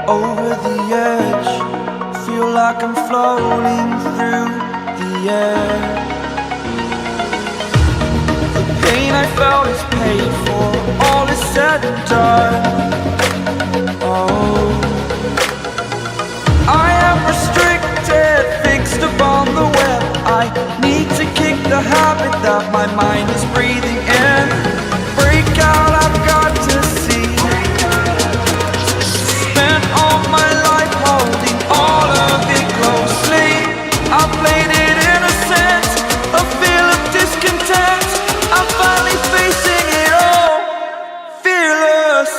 Over the edge, feel like I'm floating through the air. The pain I felt is paid for, all is said and done. Oh, I am restricted, fixed upon the web. I need to kick the habit that my mind is breathing in. Break out, I've got to see. Spent all my life holding all of it closely. I played it innocent, a feel of discontent. I'm finally facing it all, fearless.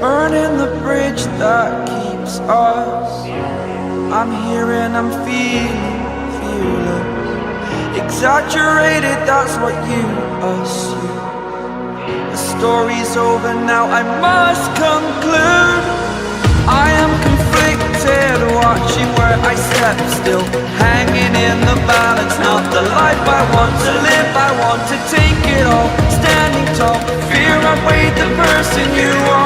Burning the bridge that keeps us. I'm here and I'm feeling fearless. Exaggerated, that's what you assume. The story's over now, I must conclude. I am conflicted, watching where I step still, hanging in the balance. Not the life I want to live, I want to take it all. Standing tall, fear I weighed the person you are.